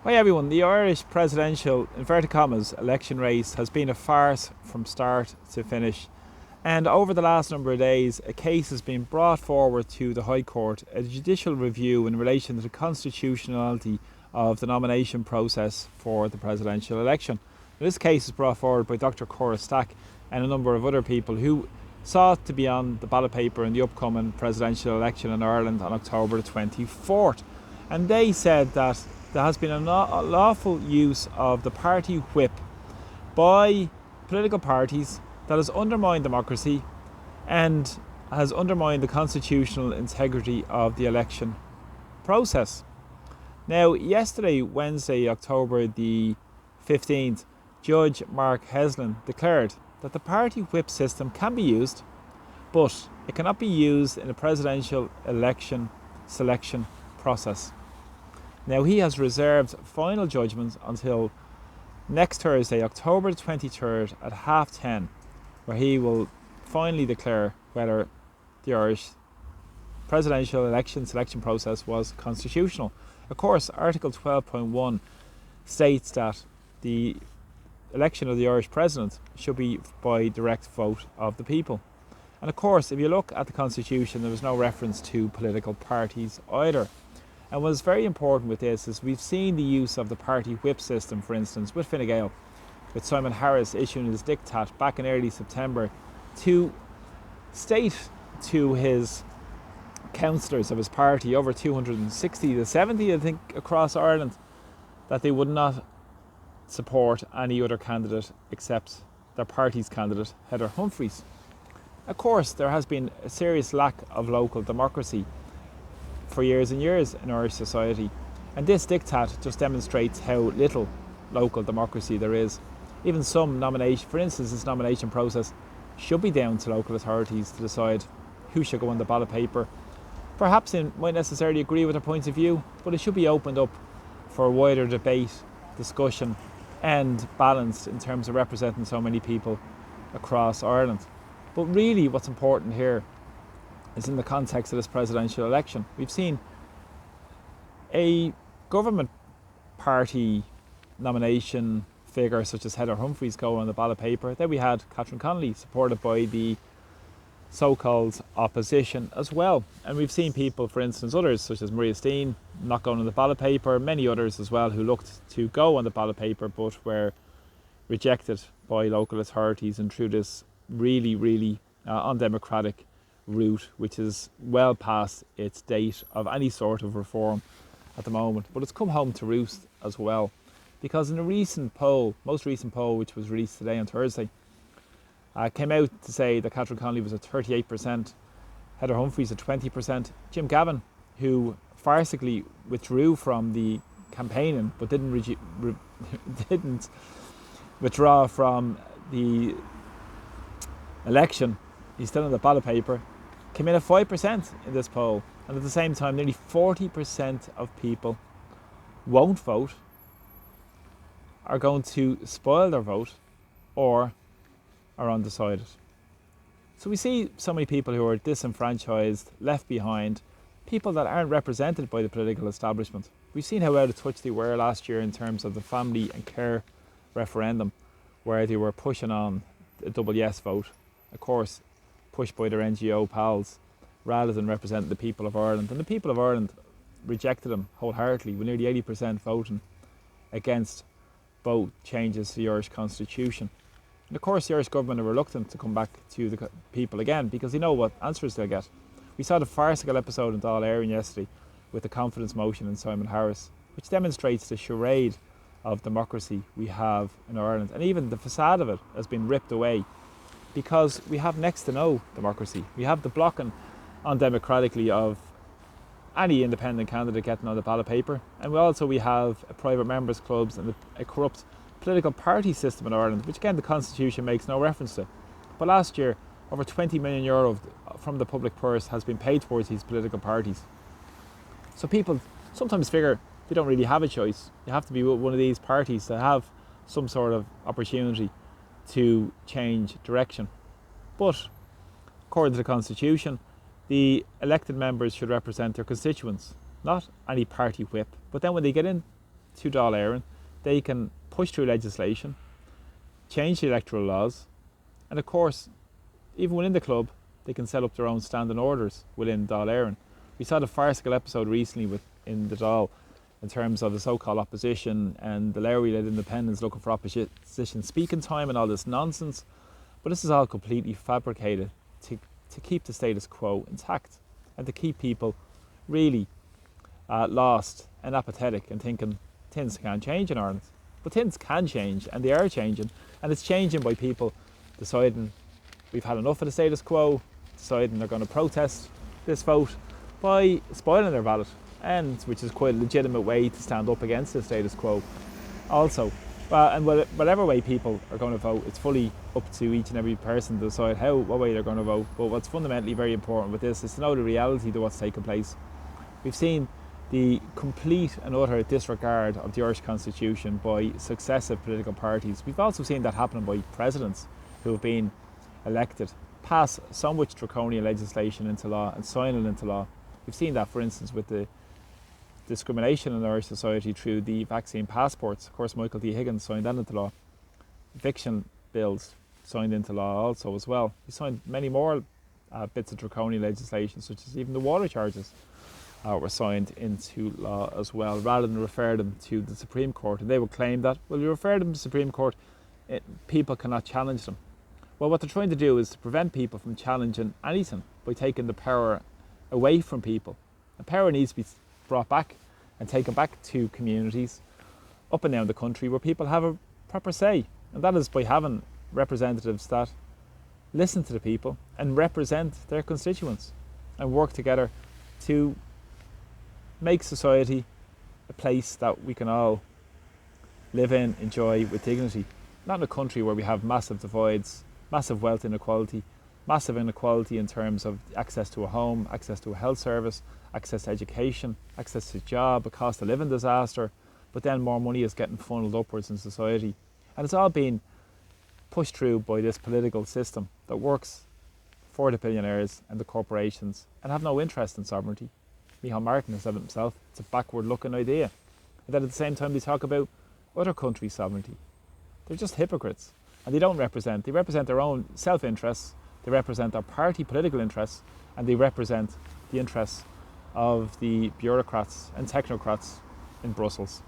Hi everyone, the Irish presidential, inverted commas, election race has been a farce from start to finish. And over the last number of days, a case has been brought forward to the High Court, a judicial review in relation to the constitutionality of the nomination process for the presidential election. This case is brought forward by Dr. Cora Stack and a number of other people who sought to be on the ballot paper in the upcoming presidential election in Ireland on October the 24th. And they said that there has been a lawful use of the party whip by political parties that has undermined democracy and has undermined the constitutional integrity of the election process. Now, yesterday, Wednesday, October the 15th, Judge Mark Heslin declared that the party whip system can be used, but it cannot be used in a presidential election selection process. Now, he has reserved final judgment until next Thursday, October 23rd at 10:30, where he will finally declare whether the Irish presidential election selection process was constitutional. Of course, Article 12.1 states that the election of the Irish president should be by direct vote of the people. And of course, if you look at the Constitution, there was no reference to political parties either. And what's very important with this is we've seen the use of the party whip system, for instance, with Fine Gael, with Simon Harris issuing his diktat back in early September to state to his councillors of his party, over 260 to 70 I think across Ireland, that they would not support any other candidate except their party's candidate, Heather Humphreys. Of course, there has been a serious lack of local democracy for years and years in Irish society, and this diktat just demonstrates how little local democracy there is. Even some nomination, for instance, this nomination process should be down to local authorities to decide who should go on the ballot paper. Perhaps they might necessarily agree with their points of view, but it should be opened up for a wider debate, discussion and balanced in terms of representing so many people across Ireland. But really what's important here is in the context of this presidential election. We've seen a government party nomination figure such as Heather Humphreys go on the ballot paper. Then we had Catherine Connolly supported by the so-called opposition as well. And we've seen people, for instance, others such as Maria Steen not going on the ballot paper, many others as well who looked to go on the ballot paper but were rejected by local authorities and through this really undemocratic route, which is well past its date of any sort of reform at the moment. But it's come home to roost as well, because in a recent poll, most recent poll, which was released today on Thursday, came out to say that Catherine Connolly was at 38%, Heather Humphreys at 20%, Jim Gavin, who farcically withdrew from the campaigning but didn't withdraw from the election, he's still on the ballot paper, came in at 5% in this poll. And at the same time, nearly 40% of people won't vote, are going to spoil their vote, or are undecided. So we see so many people who are disenfranchised, left behind, people that aren't represented by the political establishment. We've seen how out of touch they were last year in terms of the family and care referendum, where they were pushing on a double yes vote, of course pushed by their NGO pals, rather than representing the people of Ireland. And the people of Ireland rejected them wholeheartedly, with nearly 80% voting against both changes to the Irish Constitution. And of course the Irish government are reluctant to come back to the people again, because they know what answers they'll get. We saw the farcical episode in Dáil Éireann yesterday with the confidence motion in Simon Harris, which demonstrates the charade of democracy we have in Ireland. And even the facade of it has been ripped away, because we have next to no democracy. We have the blocking undemocratically of any independent candidate getting on the ballot paper, and we have a private members' clubs and a corrupt political party system in Ireland, which again the Constitution makes no reference to. But last year, over €20 million from the public purse has been paid towards these political parties. So people sometimes figure they don't really have a choice. You have to be with one of these parties to have some sort of opportunity to change direction. But according to the Constitution, the elected members should represent their constituents, not any party whip. But then when they get in to Dáil Éireann, they can push through legislation, change the electoral laws, and of course, even within the club, they can set up their own standing orders within Dáil Éireann. We saw the farcical episode recently in the Dáil in terms of the so-called opposition and the Lowry-led independents looking for opposition speaking time and all this nonsense. But this is all completely fabricated to keep the status quo intact and to keep people really lost and apathetic and thinking things can't change in Ireland. But things can change, and they are changing, and it's changing by people deciding we've had enough of the status quo, deciding they're going to protest this vote by spoiling their ballot, and which is quite a legitimate way to stand up against the status quo also. And whatever way people are going to vote, it's fully up to each and every person to decide what way they're going to vote. But what's fundamentally very important with this is to know the reality of what's taking place. We've seen the complete and utter disregard of the Irish Constitution by successive political parties. We've also seen that happening by presidents who have been elected, pass so much draconian legislation into law and sign it into law. We've seen that, for instance, with the discrimination in Irish society through the vaccine passports. Of course, Michael D. Higgins signed that into law. Eviction bills signed into law also as well. He signed many more bits of draconian legislation, such as even the water charges were signed into law as well, rather than refer them to the Supreme Court. And they would claim that, well, you refer them to the Supreme Court, people cannot challenge them. Well, what they're trying to do is to prevent people from challenging anything by taking the power away from people. And power needs to be brought back and taken back to communities up and down the country where people have a proper say. And that is by having representatives that listen to the people and represent their constituents and work together to make society a place that we can all live in, enjoy with dignity. Not in a country where we have massive divides, massive wealth inequality, massive inequality in terms of access to a home, access to a health service, access to education, access to a job, a cost of living disaster, but then more money is getting funneled upwards in society. And it's all being pushed through by this political system that works for the billionaires and the corporations and have no interest in sovereignty. Micheál Martin has said it himself, it's a backward looking idea. And then at the same time they talk about other countries' sovereignty. They're just hypocrites. And they represent their own self-interests, they represent their party political interests, and they represent the interests of the bureaucrats and technocrats in Brussels,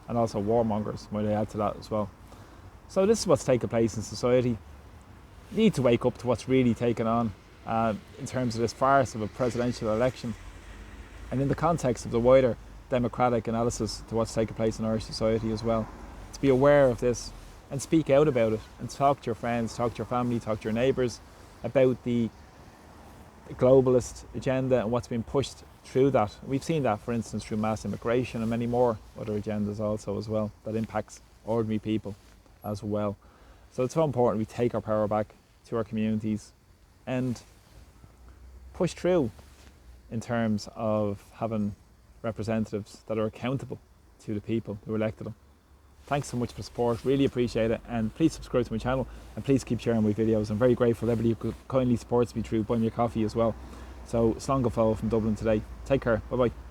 and also warmongers, might I add to that as well. So this is what's taking place in society. We need to wake up to what's really taken on in terms of this farce of a presidential election, and in the context of the wider democratic analysis to what's taking place in Irish society as well. To be aware of this and speak out about it and talk to your friends, talk to your family, talk to your neighbours about the globalist agenda and what's been pushed through that. We've seen that, for instance, through mass immigration and many more other agendas also as well that impacts ordinary people as well. So it's so important we take our power back to our communities and push through in terms of having representatives that are accountable to the people who elected them. Thanks so much for the support, really appreciate it, and please subscribe to my channel and please keep sharing my videos. I'm very grateful to everybody who kindly supports me through buying me a coffee as well. So, slán go fóill from Dublin today. Take care, bye bye.